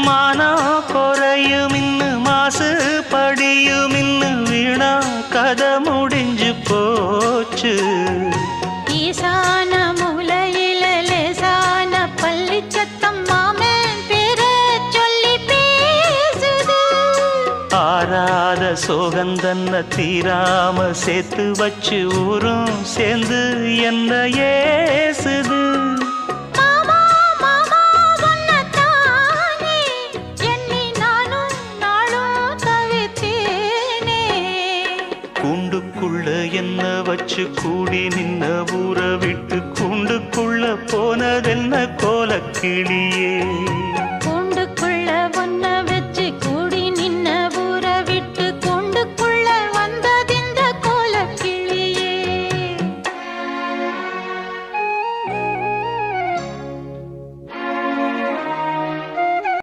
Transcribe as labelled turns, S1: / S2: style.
S1: மானம் குறையும் இன்னு மாசு படியும் இன்னு வீணா கதை முடிஞ்சு போச்சு.
S2: ஈசான மூலையில லேசான பள்ளி சத்தம் மாமன் பேர சொல்லி பேசுது.
S1: ஆறாத சோகந்தன்ன தீராம சேர்த்து வச்சு ஊரும் சேர்ந்து என்ன ஏசுது. கூண்டுக்குள்ள என்ன வச்சு கூடி நின்ன ஊற விட்டு கூண்டுக்குள்ள போனதென்ன கோலக்கிளி.